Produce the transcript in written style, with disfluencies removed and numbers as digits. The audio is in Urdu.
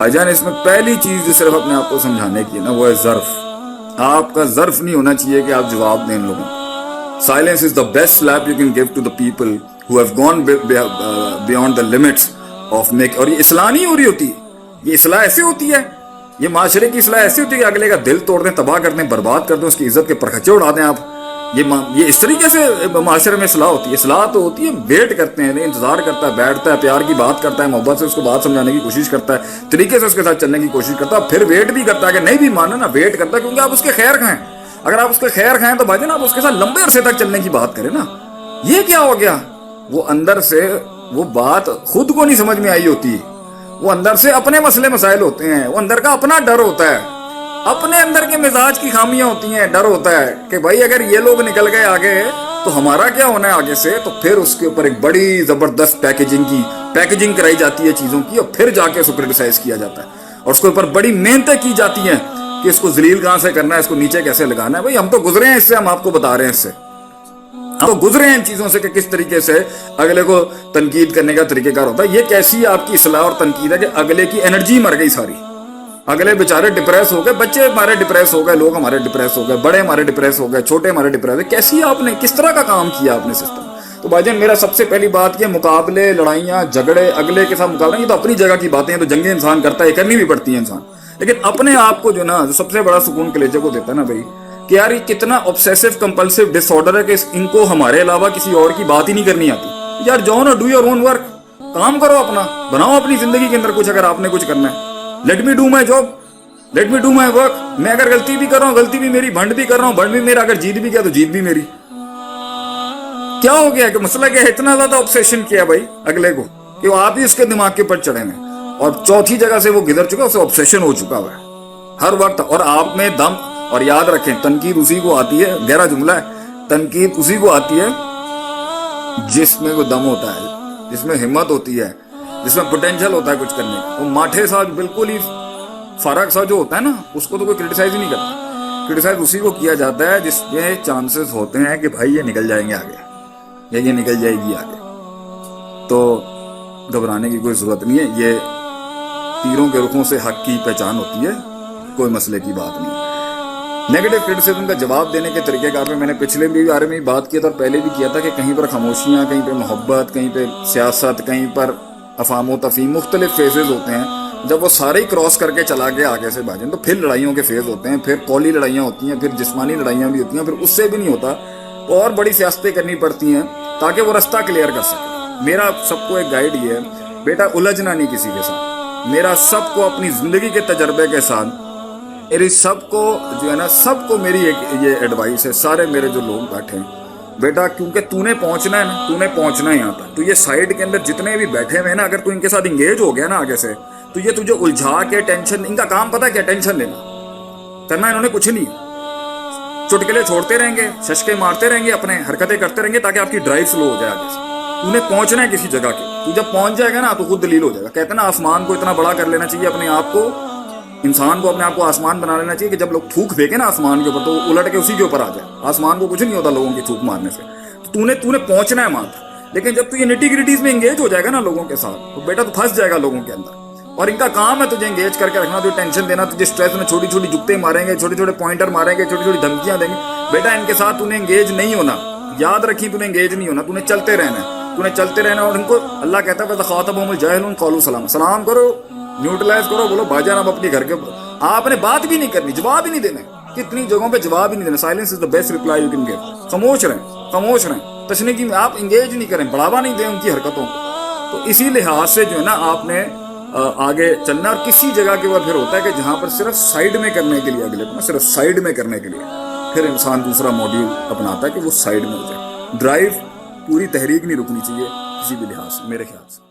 بھائی جان اس میں پہلی چیز جو صرف اپنے آپ کو سمجھانے کی ہے نا وہ ہے ظرف. آپ کا ظرف نہیں ہونا چاہیے کہ آپ جواب دیں لوگوں کو. Silence is the best sleep you can give to the people who have gone beyond the limits of make. اور یہ اصلاح نہیں ہو رہی ہوتی, یہ اصلاح ایسے ہوتی ہے, یہ معاشرے کی اصلاح ایسی ہوتی ہے کہ اگلے کا دل توڑ دیں, تباہ کر دیں, برباد کر دیں, اس کی عزت کے پرخچے اڑا دیں آپ. یہ اس طریقے سے معاشرے میں اصلاح ہوتی ہے. اصلاح تو ہوتی ہے ویٹ کرتے ہیں, انتظار کرتا ہے, بیٹھتا ہے, پیار کی بات کرتا ہے, محبت سے اس کو بات سمجھانے کی کوشش کرتا ہے, طریقے سے اس کے ساتھ چلنے کی کوشش کرتا ہے, پھر ویٹ بھی کرتا ہے کہ نہیں بھی مانا نا, ویٹ کرتا ہے کیونکہ آپ اس کے خیر کھائیں. اگر آپ اس کے خیر کھائیں تو بھائی جان آپ اس کے ساتھ لمبے عرصے تک چلنے کی بات کریں نا. یہ کیا ہو گیا, وہ اندر سے وہ بات خود کو نہیں سمجھ میں آئی ہوتی, وہ اندر سے اپنے مسئلے مسائل ہوتے ہیں, وہ اندر کا اپنا ڈر ہوتا ہے, اپنے اندر کے مزاج کی خامیاں ہوتی ہیں, ڈر ہوتا ہے کہ بھائی اگر یہ لوگ نکل گئے آگے تو ہمارا کیا ہونا ہے آگے سے. تو پھر اس کے اوپر ایک بڑی زبردست پیکیجنگ کرائی جاتی ہے چیزوں کی, اور پھر جا کے اس کو کرٹیسائز کیا جاتا ہے, اور اس کے اوپر بڑی محنتیں کی جاتی ہیں کہ اس کو ذلیل کہاں سے کرنا ہے, اس کو نیچے کیسے لگانا ہے. بھائی ہم تو گزرے ہیں اس سے, ہم آپ کو بتا رہے ہیں اس سے, ہم تو گزرے ہیں ان چیزوں سے کہ کس طریقے سے اگلے کو تنقید کرنے کا طریقہ کار ہوتا ہے. یہ کیسی آپ کی اصلاح اور تنقید ہے کہ اگلے کی انرجی مر گئی ساری. اگلے بیچارے ڈپریس ہو گئے, بچے ہمارے ڈپریس ہو گئے, لوگ ہمارے ڈپریس ہو گئے, بڑے ہمارے ڈپریس ہو گئے, چھوٹے ہمارے ڈپریس ہو گئے. کیسی آپ نے کس طرح کا کام کیا آپ نے سسٹم. تو بھائی جان میرا سب سے پہلی بات یہ مقابلے, لڑائیاں, جھگڑے, اگلے کے ساتھ مقابلہ, یہ تو اپنی جگہ کی باتیں ہیں, تو جنگیں انسان کرتا ہے, کرنی بھی پڑتی ہے انسان. لیکن اپنے آپ کو جو نا جو سب سے بڑا سکون کلیجے کو دیتا ہے نا بھائی, کہ یار یہ کتنا obsessive compulsive disorder ہے کہ ان کو ہمارے علاوہ کسی اور کی بات ہی نہیں کرنی آتی. یار جاؤ نا, ڈو یور اون ورک, کام کرو اپنا, بناؤ اپنی زندگی کے اندر کچھ. اگر آپ نے کچھ کرنا ہے, let me do my job, let me do my work. میں اگر غلطی بھی کر رہا ہوں, غلطی بھی میری, بھنڈ بھی کر رہا ہوں, بھنڈ بھی میرا, اگر جیت بھی کیا تو جیت بھی میری. کیا ہو گیا کہ مسئلہ کیا ہے, اتنا زیادہ obsession کیا بھائی اگلے کو کہ وہ آپ ہی اس کے دماغ کے پر چڑھے ہیں, اور چوتھی جگہ سے وہ گزر چکا, اسے obsession ہو چکا ہوا ہے ہر وقت. اور آپ میں دم, اور یاد رکھیں تنقید اسی کو آتی ہے, گہرا جملہ ہے, تنقید اسی کو آتی ہے جس میں وہ دم ہوتا ہے, جس میں ہمت ہوتی ہے, جس میں پوٹینشل ہوتا ہے کچھ کرنے کا. وہ ماٹھے سا بالکل ہی فرق سا جو ہوتا ہے نا, اس کو تو کوئی کرٹیسائز ہی نہیں کرتا. کرٹیسائز اسی کو کیا جاتا ہے جس میں چانسز ہوتے ہیں کہ بھائی یہ نکل جائیں گے آگے, یا یہ نکل جائے گی آگے. تو گھبرانے کی کوئی ضرورت نہیں ہے, یہ تیروں کے رخوں سے حق کی پہچان ہوتی ہے, کوئی مسئلے کی بات نہیں. نیگیٹو کرٹیسزم کا جواب دینے کے طریقہ کار میں نے پچھلے بھی بارے میں بات کیا تھا, اور پہلے بھی کیا تھا کہ کہیں پر خاموشیاں, کہیں پہ محبت, کہیں پہ سیاست, کہیں پر افہام و تفہیم, مختلف فیزز ہوتے ہیں. جب وہ سارے ہی کراس کر کے چلا گیا آگے سے بھاجن, تو پھر لڑائیوں کے فیز ہوتے ہیں, پھر قولی لڑائیاں ہوتی ہیں, پھر جسمانی لڑائیاں بھی ہوتی ہیں, پھر اس سے بھی نہیں ہوتا تو اور بڑی سیاستیں کرنی پڑتی ہیں تاکہ وہ رستہ کلیئر کر سکے. میرا سب کو ایک گائیڈ یہ ہے بیٹا, الجھنا نہیں کسی کے ساتھ. میرا سب کو اپنی زندگی کے تجربے کے ساتھ, میری سب کو جو ہے نا, سب کو میری ایک یہ ایڈوائس ہے, سارے میرے جو لوگ بیٹھے ہیں, بیٹا کیونکہ تو نے پہنچنا ہے نا, تو نے پہنچنا ہے یہاں تک. تو یہ سائڈ کے اندر جتنے بھی بیٹھے ہوئے ہیں نا, اگر تو ان کے ساتھ انگیج ہو گیا نا آگے سے, تو یہ تجھے الجھا کے ٹینشن, ان کا کام پتہ کیا, ٹینشن لینا. کرنا انہوں نے کچھ نہیں, چٹکلے چھوڑتے رہیں گے, ششکے مارتے رہیں گے, اپنے حرکتیں کرتے رہیں گے تاکہ آپ کی ڈرائیو سلو ہو جائے آگے سے. تو نے پہنچنا ہے کسی جگہ کے, تو جب پہنچ جائے گا نا تو خود دلیل ہو جائے گا. کہتے ہیں نا آسمان کو اتنا بڑا کر لینا چاہیے اپنے آپ کو, انسان کو اپنے آپ کو آسمان بنا لینا چاہیے کہ جب لوگ تھوک پھینکے نا آسمان کے اوپر تو وہ الٹ کے اسی کے اوپر آ جائے. آسمان کو کچھ نہیں ہوتا لوگوں کی تھوک مارنے سے. تو نے پہنچنا ہے وہاں. لیکن جب تو یہ نٹی گریٹیز میں انگیج ہو جائے گا نا لوگوں کے ساتھ, تو بیٹا تو پھنس جائے گا لوگوں کے اندر. اور ان کا کام ہے تجھے انگیج کر کے رکھنا, تجھے ٹینشن دینا, تجھے اسٹریس میں چھوٹی چھوٹی جگتے ماریں گے, چھوٹے چھوٹے پوائنٹر ماریں گے, چھوٹی چھوٹی دھمکیاں دیں گے. بیٹا ان کے ساتھ تو نے انگیج نہیں ہونا, یاد رکھی, تو نے انگیج نہیں ہونا, تو نے چلتے رہنا ہے, تو نے چلتے رہنا. اور ان کو اللہ کہتا ہے خاطبهم الجاهلون قالوا سلام, سلام کرو, نیوٹرلائز کرو, بولو بھائی جان آپ اپنی گھر کے, آپ نے بات بھی نہیں کرنی, جواب ہی نہیں دینا. کتنی جگہوں پہ جواب ہی نہیں دینا. Silence is the best reply you can give. خاموش رہیں, تشنیگی میں آپ انگیج نہیں کریں, بڑھاوا نہیں دیں ان کی حرکتوں کو. تو اسی لحاظ سے جو ہے نا آپ نے آگے چلنا. اور کسی جگہ کے بعد پھر ہوتا ہے کہ جہاں پر صرف سائیڈ میں کرنے کے لیے, اگلے کو صرف سائیڈ میں کرنے کے لیے پھر انسان دوسرا ماڈیول اپناتا ہے کہ وہ سائیڈ میں ہو جائے. ڈرائیو پوری تحریک نہیں رکنی چاہیے کسی بھی لحاظ سے, میرے خیال سے.